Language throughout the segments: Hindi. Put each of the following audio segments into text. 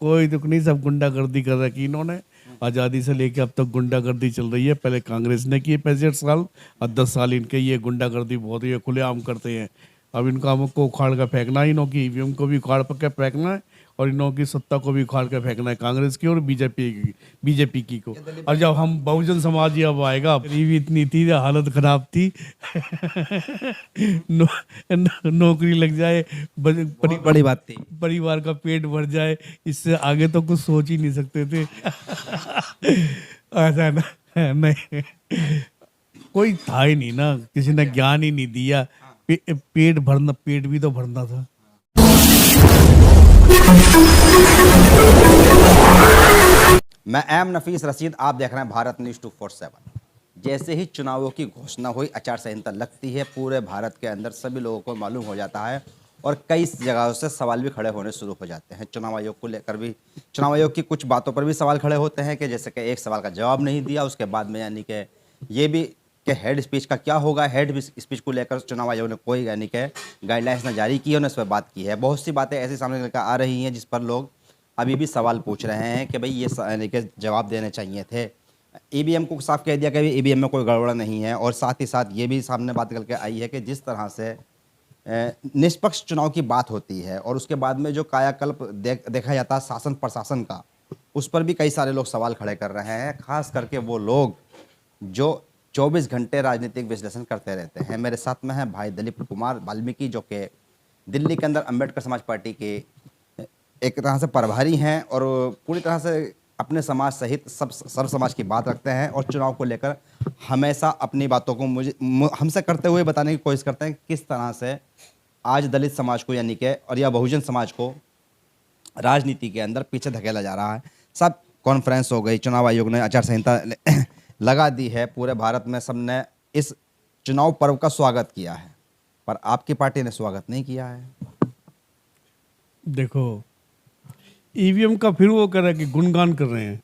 कोई दुख नहीं, सब गुंडागर्दी कर रखी इन्होंने। आज़ादी से लेके अब तक गुंडागर्दी चल रही है। पहले कांग्रेस ने की 65 साल, और 10 साल इनके ये गुंडागर्दी बहुत ही खुलेआम करते हैं। अब इनका हमको उखाड़ कर फेंकना है, इनों की ईवीएम को भी उखाड़ के फेंकना है, और इनों की सत्ता को भी उखाड़ के फेंकना है, कांग्रेस की और बीजेपी की को। और जब हम बहुजन समाज ही अब आएगा, गरीबी इतनी थी, हालत खराब थी नौकरी लग जाए, बहुत बड़ी बात थी। परिवार का पेट भर जाए, इससे आगे तो कुछ सोच ही नहीं सकते थे। ऐसा ना, नहीं, कोई था ही नहीं ना, किसी ने ज्ञान ही नहीं दिया। पेट भरना, पेट भी तो भरना था। मैं एम नफीस रशीद, आप देख रहे हैं भारत न्यूज़ 247। जैसे ही चुनावों की घोषणा हुई, आचार संहिता लगती है, पूरे भारत के अंदर सभी लोगों को मालूम हो जाता है और कई जगहों से सवाल भी खड़े होने शुरू हो जाते हैं। चुनाव आयोग को लेकर भी, चुनाव आयोग की कुछ बातों पर भी सवाल खड़े होते हैं कि जैसे कि एक सवाल का जवाब नहीं दिया, उसके बाद में यानी कि ये भी कि हेड स्पीच का क्या होगा। हेड स्पीच को लेकर चुनाव आयोग ने कोई यानी कि गाइडलाइंस न जारी की, उन्होंने इस पर बात की है। बहुत सी बातें ऐसी सामने लेकर आ रही हैं जिस पर लोग अभी भी सवाल पूछ रहे हैं कि भाई ये यानी कि जवाब देने चाहिए थे। ईवीएम को साफ कह दिया कि ईवीएम में कोई गड़बड़ नहीं है, और साथ ही साथ ये भी सामने बात करके आई है कि जिस तरह से निष्पक्ष चुनाव की बात होती है और उसके बाद में जो कायाकल्प देखा जाता है शासन प्रशासन का, उस पर भी कई सारे लोग सवाल खड़े कर रहे हैं। खास करके वो लोग जो 24 घंटे राजनीतिक विश्लेषण करते रहते हैं। मेरे साथ में है भाई दिलीप कुमार वाल्मीकि, जो कि दिल्ली के अंदर अंबेडकर समाज पार्टी के एक तरह से प्रभारी हैं और पूरी तरह से अपने समाज सहित सब सर्व समाज की बात रखते हैं, और चुनाव को लेकर हमेशा अपनी बातों को हमसे करते हुए बताने की कोशिश करते हैं किस तरह से आज दलित समाज को यानी कि और या बहुजन समाज को राजनीति के अंदर पीछे धकेला जा रहा है। सब कॉन्फ्रेंस हो गई, चुनाव आयोग ने आचार संहिता लगा दी है, पूरे भारत में सबने इस चुनाव पर्व का स्वागत किया है, पर आपकी पार्टी ने स्वागत नहीं किया है। देखो, ईवीएम का फिर वो कर रहे हैं कि गुणगान कर रहे हैं,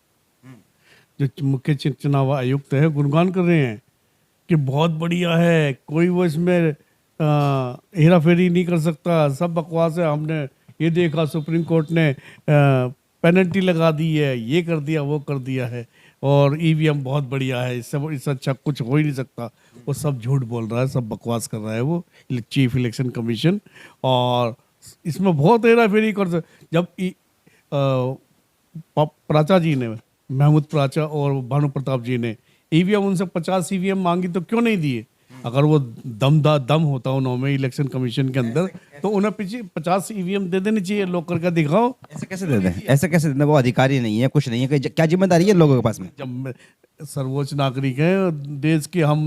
जो मुख्य चुनाव आयुक्त है गुणगान कर रहे हैं कि बहुत बढ़िया है, कोई वो इसमें हेरा फेरी नहीं कर सकता, सब बकवास है, हमने ये देखा सुप्रीम कोर्ट ने पेनल्टी लगा दी है, ये कर दिया वो कर दिया है, और ईवीएम बहुत बढ़िया है, इससे अच्छा कुछ हो ही नहीं सकता। वो सब झूठ बोल रहा है, सब बकवास कर रहा है वो चीफ इलेक्शन कमीशन। और इसमें बहुत हेरा फेरी कर, जब प्राचा जी ने, महमूद प्राचा और भानु प्रताप जी ने ईवीएम उनसे 50 ईवीएम मांगी तो क्यों नहीं दिए? अगर वो दम होता उन्होंने इलेक्शन कमीशन के अंदर, तो उन्हें पीछे 50 ईवीएम दे देनी चाहिए, लोग करके दिखाओ। ऐसे कैसे दे दें, ऐसे कैसे दे दें? वो अधिकारी नहीं है, कुछ नहीं है, क्या जिम्मेदारी है लोगों के पास में? जब सर्वोच्च नागरिक हैं देश के, हम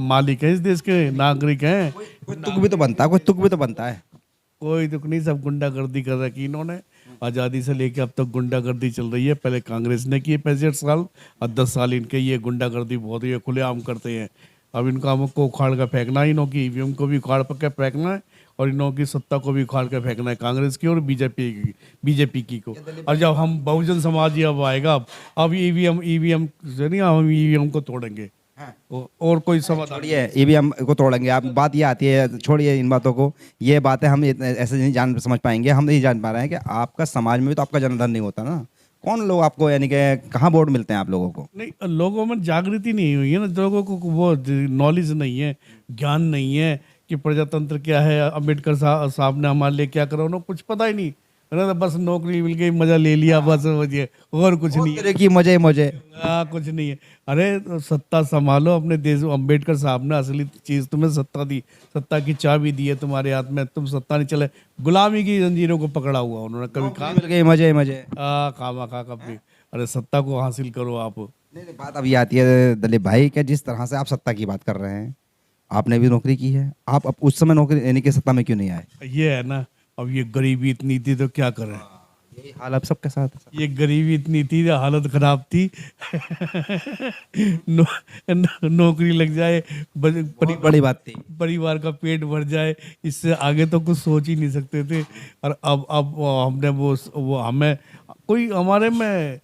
मालिक हैं इस देश के, नागरिक हैं। कोई तुक भी तो बनता है, कोई तुक भी तो बनता है। कोई दुख नहीं, सब गुंडागर्दी कर रखी इन्होंने। आज़ादी से लेके अब तक गुंडागर्दी चल रही है। पहले कांग्रेस ने की 65 साल, और 10 साल इनके ये गुंडागर्दी बहुत ही खुलेआम करते हैं। अब इनका हमको उखाड़ कर फेंकना है, इनों की ईवीएम को भी उखाड़ के फेंकना है, और इनों की सत्ता को भी उखाड़ कर फेंकना है, कांग्रेस की और बीजेपी की को। और जब हम बहुजन समाज ही अब आएगा, अब ईवीएम से नहीं, हम ईवीएम को तोड़ेंगे। और कोई समाधान छोड़िए, ईवीएम को तोड़ेंगे आप, बात ये आती है, छोड़िए इन बातों को। ये बातें हम ऐसे नहीं जान समझ पाएंगे। हम नहीं जान पा रहे हैं कि आपका समाज में भी तो आपका जनार्दन नहीं होता ना। कौन लोग आपको यानी कि कहाँ वोट मिलते हैं आप लोगों को? नहीं, लोगों में जागृति नहीं हुई है ना, लोगों को वो नॉलेज नहीं है, ज्ञान नहीं है कि प्रजातंत्र क्या है, अम्बेडकर साहब ने हमारे लिए क्या करा, उन्हें कुछ पता ही नहीं। तो बस नौकरी मिल गई, मजा ले लिया, बस मुझे और कुछ नहीं है कि मुझे कुछ नहीं है। अरे सत्ता संभालो अपने देश। अम्बेडकर साहब ने असली चीज तुम्हें सत्ता दी, सत्ता की चाबी दी है तुम्हारे हाथ में, तुम सत्ता नहीं चले, गुलामी की जंजीरों को पकड़ा हुआ उन्होंने। कभी कहा मिल गई मजे खामा खा कभी, अरे सत्ता को हासिल करो आप। नहीं, बात अभी आती है दिलीप भाई कि जिस तरह से आप सत्ता की बात कर रहे हैं, आपने भी नौकरी की है, आप अब उस समय नौकरी यानी कि सत्ता में क्यों नहीं आए? ये है ना, अब ये गरीबी इतनी थी तो क्या करें, यही हाल अब सबके साथ है। ये गरीबी इतनी थी, हालत खराब थी। नौकरी लग जाए, बड़ी बात थी। परिवार का पेट भर जाए, इससे आगे तो कुछ सोच ही नहीं सकते थे। और अब हमने वो हमें कोई, हमारे में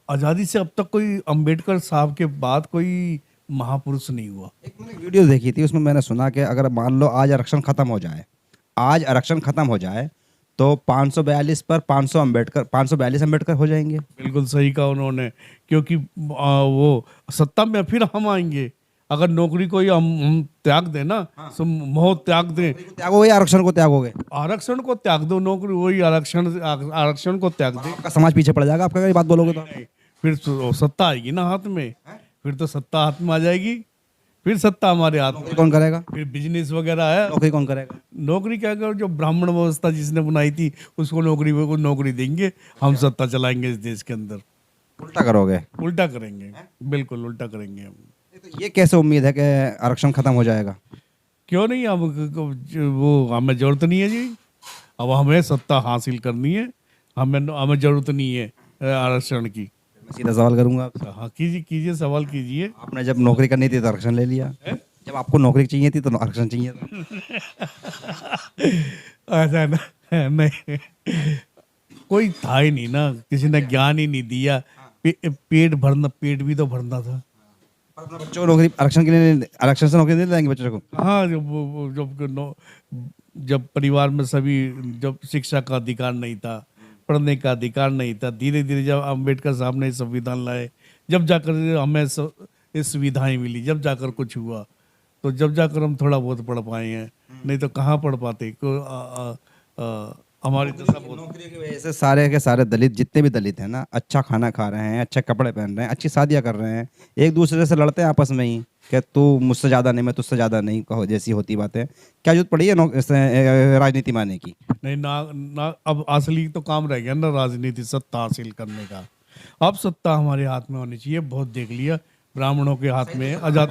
आज़ादी से अब तक कोई अम्बेडकर साहब के बाद कोई महापुरुष नहीं हुआ। एक मैंने वीडियो देखी थी, उसमें मैंने सुना कि अगर मान लो आज आरक्षण खत्म हो जाए, आज आरक्षण खत्म हो जाए, तो 542 पर 542 अम्बेडकर हो जाएंगे। बिल्कुल सही कहा उन्होंने, क्योंकि वो सत्ता में फिर हम आएंगे। अगर नौकरी को ही हम त्याग दें ना, तो मोह त्याग दें, त्यागोगे या आरक्षण को त्यागोगे? आरक्षण को त्याग दो, नौकरी वही आरक्षण को त्याग दे। आपका समाज पीछे पड़ जाएगा आपका अगर ये बात बोलोगे तो। नहीं, फिर तो सत्ता आएगी ना हाथ में, फिर तो सत्ता हाथ में आ जाएगी, फिर सत्ता हमारे हाथ में। नौकरी कौन करेगा? फिर बिजनेस वगैरह है। नौकरी कौन करेगा? नौकरी क्या कर, जो ब्राह्मण व्यवस्था जिसने बनाई थी उसको नौकरी देंगे, हम सत्ता चलाएंगे इस देश के अंदर। उल्टा करोगे? उल्टा करेंगे, बिल्कुल उल्टा करेंगे हम। तो ये कैसे उम्मीद है कि आरक्षण खत्म हो जाएगा? क्यों नहीं, अब वो हमें जरूरत नहीं है जी, अब हमें सत्ता हासिल करनी है, हमें जरूरत नहीं है आरक्षण की। मैं सीधा सवाल करूंगा आपसे। हाँ, कीजिए कीजिए, सवाल कीजिए। आपने जब नौकरी करनी थी तो आरक्षण ले लिया, जब आपको नौकरी चाहिए थी तो आरक्षण चाहिए था। ऐसा ना, नहीं, कोई था ही नहीं ना, किसी ने ज्ञान ही नहीं दिया। पेट भी तो भरना था। पर अपने बच्चों को नौकरी आरक्षण के लिए, आरक्षण से नौकरी नहीं दिलाएंगे बच्चों को? हाँ, जब परिवार में सभी, जब शिक्षा का अधिकार नहीं था, पढ़ने का अधिकार नहीं था, धीरे धीरे जब अम्बेडकर साहब ने संविधान लाए, जब जाकर हमें ये सुविधाएं मिली, जब जाकर कुछ हुआ, तो जब जाकर हम थोड़ा बहुत पढ़ पाए हैं, नहीं तो कहाँ पढ़ पाते। हमारी दशा बहुत। नौकरी की वजह से सारे के सारे दलित, जितने भी दलित हैं ना, अच्छा खाना खा रहे हैं, अच्छे कपड़े पहन रहे हैं, अच्छी शादियां कर रहे हैं, एक दूसरे से लड़ते हैं आपस में ही कि तू मुझसे ज़्यादा नहीं, मैं तुझसे ज़्यादा नहीं, कहो जैसी होती बातें। क्या जरूरत पड़ी है राजनीति में आने की? नहीं ना, अब असली तो काम रह गया ना राजनीति, सत्ता हासिल करने का। अब सत्ता हमारे हाथ में होनी चाहिए। बहुत देख लिया, ब्राह्मणों के हाथ में आजाद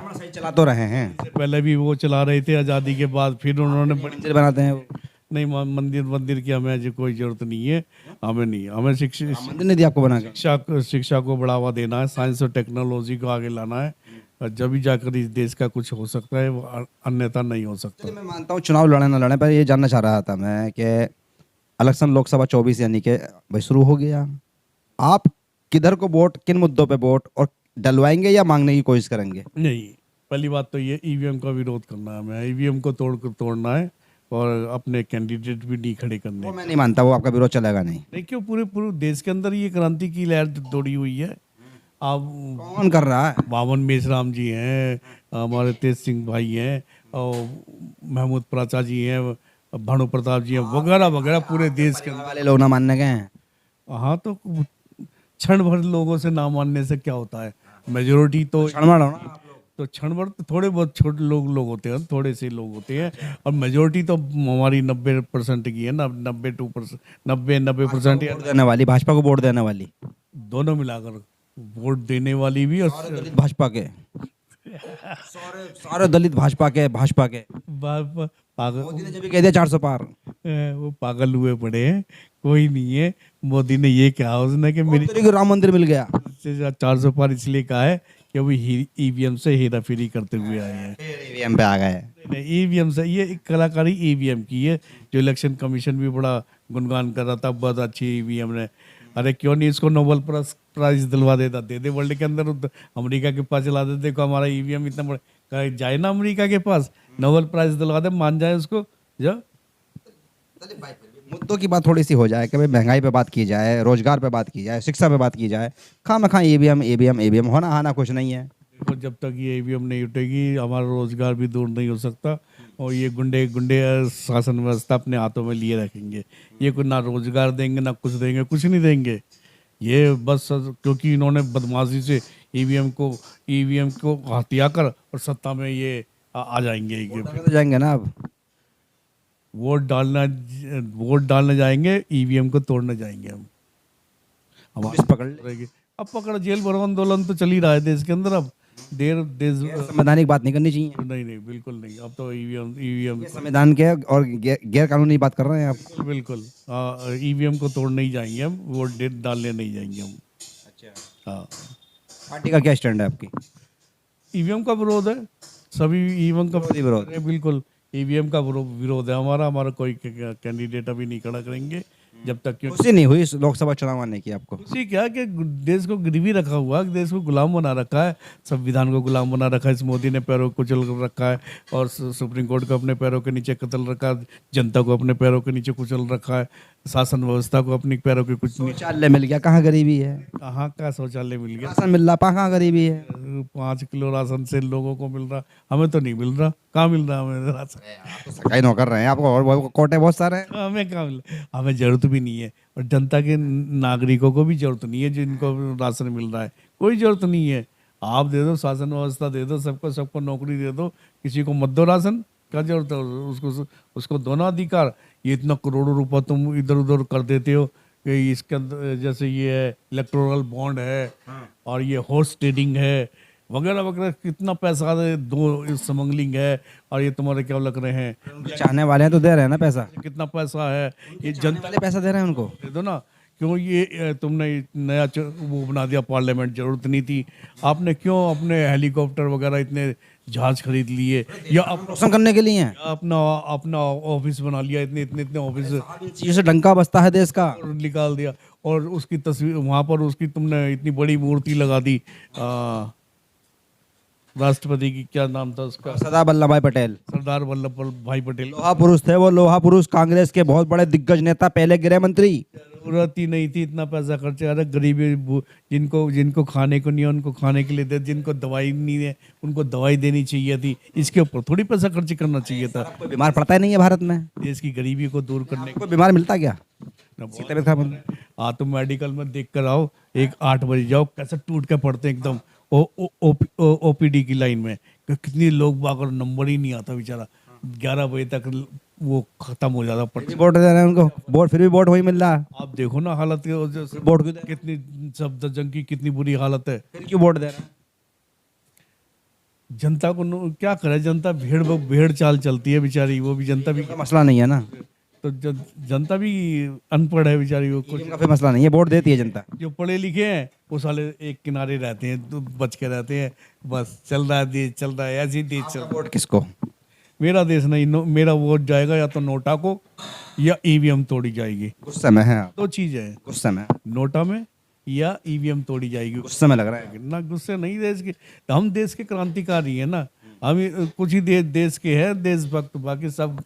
सही चला तो रहे हैं, पहले भी वो चला रहे थे, आज़ादी के बाद फिर उन्होंने मंदिर बनाते हैं वो। नहीं, मंदिर की हमें जो कोई जरूरत नहीं है, हमें मंदिर नहीं दिया आपको बना के? शिक्षा को बढ़ावा देना है, साइंस और टेक्नोलॉजी को आगे लाना है, और जब भी जाकर इस देश का कुछ हो सकता है, वो अन्यथा नहीं हो सकता। चलिए, मैं मानता हूँ चुनाव लड़े ना लड़े, पर ये जानना चाह रहा था मैं कि इलेक्शन लोकसभा 24 यानी कि भाई शुरू हो गया, आप किधर को वोट, किन मुद्दों पे वोट, और डलवाएंगे या मांगने की कोशिश करेंगे? नहीं, पहली बात तो ये ईवीएम का विरोध करना है, हमें ईवीएम को तोड़ना है, और अपने कैंडिडेट भी नहीं खड़े करने। वो मैं नहीं मानता, वो आपका विरोध चलेगा नहीं। नहीं, क्यों, पूरे पूरे देश के अंदर ये क्रांति की लहर दौड़ी हुई है। आप कौन कर रहा है? बावन मेश्राम जी हैं, हमारे तेज सिंह भाई हैं, और महमूद प्राचा जी हैं, भानु प्रताप जी हैं, वगैरह वगैरह, पूरे देश के अंदर। वाले लोग ना मानने गए हैं? हाँ, तो क्षण भर लोगों से ना मानने से क्या होता है, मेजोरिटी तो शर्मा रहो ना आप लोग। तो क्षण भर तो थोड़े बहुत छोटे लोग होते हैं, थोड़े से लोग होते हैं, और मेजोरिटी तो हमारी 90% की है ना, 92%, 90% वोट देने वाली, भाजपा को वोट देने वाली, दोनों मिलाकर वोट देने वाली भी, और दलित भाजपा के, सारे दलित भाजपा के, पागल, मोदी ने जब भी कह दिया 400 पार। वो पागल हुए पड़े हैं, कोई नहीं है। मोदी ने ये कहा उसने कि मेरी तेरे को राम मंदिर मिल गया। 400 पार इसलिए कहा है कि वो ईवीएम से हेरा फेरी करते हुए आए हैं। ईवीएम पे आ गए। ईवीएम से, ये एक कलाकारी ईवीएम की है, जो इलेक्शन कमीशन भी बड़ा गुणगान कर रहा था, बहुत अच्छी ईवीएम है। अरे क्यों नहीं इसको नोबेल प्राइज दिलवा देता, दे दे वर्ल्ड के अंदर, अमेरिका के पास चला दे, देखो हमारा ईवीएम इतना बड़ा, जाए ना अमेरिका के पास, नोबेल प्राइज दिलवा दे, मान जाए उसको। जो मुद्दों की बात थोड़ी सी हो जाए कि भाई महंगाई पे बात की जाए, रोजगार पे बात की जाए, शिक्षा पे बात की जाए, खामखा ईवीएम होना आना कुछ नहीं है। देखो, जब तक ये ईवीएम नहीं उठेगी, हमारा रोजगार भी दूर नहीं हो सकता, और ये गुंडे शासन व्यवस्था अपने हाथों में लिए रखेंगे। ये कोई ना रोजगार देंगे, ना कुछ देंगे, कुछ नहीं देंगे। ये बस क्योंकि इन्होंने बदमाशी से ईवीएम को हथिया कर और सत्ता में ये आ जाएंगे। तो जाएंगे ना अब, वोट डालने जाएंगे, ईवीएम को तोड़ने जाएंगे हम। पुलिस पकड़ रहेगी, अब पकड़, जेल भरो आंदोलन तो चल ही रहा है देश के अंदर। अब देश संवैधानिक बात नहीं करनी चाहिए। नहीं, बिल्कुल नहीं। अब तो ईवीएम संविधान के और गैर कानूनी बात कर रहे हैं आप। बिल्कुल, ईवीएम को तोड़ने ही जाएंगे हम, वोट डालने नहीं जाएंगे हम। अच्छा, हाँ, पार्टी का क्या स्टैंड है आपकी? ईवीएम का विरोध है, सभी ईवीएम का विरोध। बिल्कुल ईवीएम का विरोध है हमारा कोई कैंडिडेट अभी नहीं खड़ा करेंगे, जब तक क्योंकि खुशी नहीं हुई इस लोकसभा चुनाव आने की आपको? उसी क्या कि देश को गिरवी रखा हुआ है, देश को गुलाम बना रखा है, संविधान को गुलाम बना रखा है। इस मोदी ने पैरों को कुचल रखा है और सुप्रीम कोर्ट को अपने पैरों के नीचे कतल रखा है, जनता को अपने पैरों के नीचे कुचल रखा है, शासन व्यवस्था को अपनी पैरों के कुछ शौचालय मिल गया, कहाँ गरीबी है? कहाँ का शौचालय मिल गया? राशन मिल रहा, कहाँ गरीबी है? 5 किलो राशन से लोगों को मिल रहा, हमें तो नहीं मिल रहा। कहाँ मिल रहा हमें राशन? आप तो सरकारी नौकर रहे हैं, आपको और कोटे बहुत सारे हैं। हमें कहाँ मिल रहा? हमें जरूरत भी नहीं है और जनता के नागरिकों को भी जरूरत नहीं है जिनको राशन मिल रहा है। कोई जरूरत नहीं है। आप दे दो, शासन व्यवस्था दे दो, सबको सबको नौकरी दे दो, किसी को मत दो राशन। क्या जरूरत है उसको दो ना अधिकार। ये इतना करोड़ों रुपया तुम इधर उधर कर देते हो कि इसके अंदर जैसे ये है इलेक्टोरल बॉन्ड है और ये हॉर्स ट्रेडिंग है वगैरह वगैरह, कितना पैसा दो, स्मगलिंग है और ये तुम्हारे क्या लग रहे हैं, चाहने वाले हैं तो दे रहे हैं ना पैसा, कितना पैसा है ये जनता वाले पैसा दे रहे हैं उनको। दे दो ना। क्यों ये तुमने नया वो बना दिया पार्लियामेंट? जरूरत नहीं थी। आपने क्यों अपने हेलीकॉप्टर वगैरह इतने जहाज खरीद लिए या रोशन करने के लिए हैं, अपना अपना ऑफिस बना लिया, इतने इतने इतने ऑफिस चीजों से डंका बसता है देश का। निकाल दिया और उसकी तस्वीर वहां पर उसकी तुमने इतनी बड़ी मूर्ति लगा दी। राष्ट्रपति की क्या नाम था उसका? सरदार वल्लभ भाई पटेल। सरदार वल्लभ भाई पटेल। लोहा पुरुष थे वो, लोहा पुरुष, कांग्रेस के बहुत बड़े दिग्गज नेता, पहले गृह मंत्री। जरूरत ही नहीं थी इतना पैसा खर्च। अरे गरीबी जिनको खाने को नहीं है उनको खाने के लिए दे, जिनको दवाई नहीं है उनको दवाई देनी चाहिए थी। इसके ऊपर थोड़ी पैसा खर्च करना चाहिए था। कोई बीमार पड़ता ही नहीं है भारत में। देश की गरीबी को दूर करने कोई बीमार मिलता क्या? हाँ, तुम मेडिकल में देख कर आओ, 8 बजे जाओ, कैसे टूट के पड़ते हैं एकदम ओपीडी की लाइन में। कितनी लोग बागर नंबर ही नहीं आता बेचारा, 11 बजे तक वो खत्म हो जाता। वोट दे रहे हैं उनको, वोट फिर भी वोट वही मिल रहा है। आप देखो ना हालत, वोट कितनी सफदरजंग की कितनी बुरी हालत है। फिर क्यों वोट दे रहे हैं? जनता को क्या करे, जनता भेड़ चाल चलती है बेचारी। वो भी जनता भी मसला नहीं है ना, तो जनता भी अनपढ़ है बेचारी। वो कुछ इनका फिर मसला नहीं है, वोट देती है जनता। जो पढ़े लिखे हैं वो साले एक किनारे रहते हैं, तो बच के रहते हैं। बस चल रहा है देश, चल रहा है, ऐसी देश चल रहा है। वोट किसको? मेरा देश नहीं, मेरा वोट जाएगा या तो नोटा को या ईवीएम तोड़ी जाएगी। गुस्से में है, 2 चीजें हैं, गुस्से में। नोटा में या ईवीएम तोड़ी जाएगी। गुस्से में लग रहा है। ना गुस्से नहीं, देश के हम देश के क्रांतिकारी है ना। हम कुछ ही देश के हैं देशभक्त, बाकी सब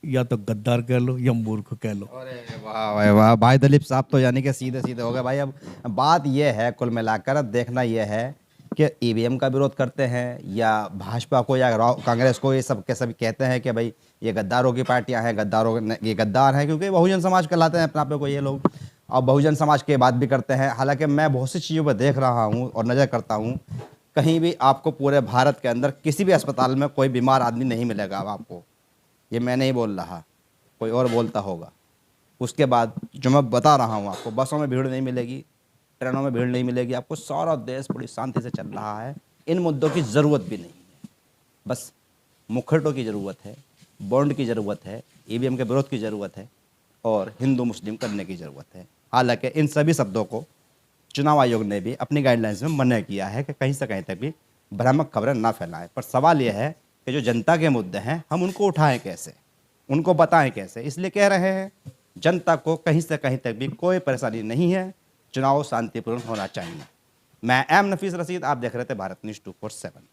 या तो गद्दार कह लो या मूर्ख कह लो। अरे वाह वाह वाह भाई दिलीप साहब तो यानी कि सीधे सीधे हो गए भाई। अब बात यह है, कुल मिलाकर अब देखना यह है कि ईवीएम का विरोध करते हैं या भाजपा को या कांग्रेस को, ये सब के सभी कहते हैं कि भाई ये गद्दारों की पार्टियां हैं, ये गद्दार हैं, क्योंकि बहुजन समाज कहलाते हैं अपने आप को ये लोग, और बहुजन समाज की बात भी करते हैं। हालांकि मैं बहुत सी चीज़ों पर देख रहा हूँ और नज़र करता हूँ, कहीं भी आपको पूरे भारत के अंदर किसी भी अस्पताल में कोई बीमार आदमी नहीं मिलेगा। अब आपको ये मैं नहीं बोल रहा, कोई और बोलता होगा। उसके बाद जो मैं बता रहा हूँ आपको, बसों में भीड़ नहीं मिलेगी, ट्रेनों में भीड़ नहीं मिलेगी आपको। सारा देश बड़ी शांति से चल रहा है। इन मुद्दों की ज़रूरत भी नहीं है, बस मुखर्टों की ज़रूरत है, बॉन्ड की ज़रूरत है, ईवीएम के विरोध की ज़रूरत है और हिंदू मुस्लिम करने की ज़रूरत है। हालांकि इन सभी शब्दों को चुनाव आयोग ने भी अपनी गाइडलाइंस में मना किया है कि कहीं से कहीं तक भी भ्रामक खबरें ना फैलाएं। पर सवाल यह है कि जो जनता के मुद्दे हैं हम उनको उठाएं कैसे, उनको बताएं कैसे। इसलिए कह रहे हैं जनता को कहीं से कहीं तक भी कोई परेशानी नहीं है, चुनाव शांतिपूर्ण होना चाहिए। मैं एम नफीस रशीद, आप देख रहे थे भारत न्यूज़ 247।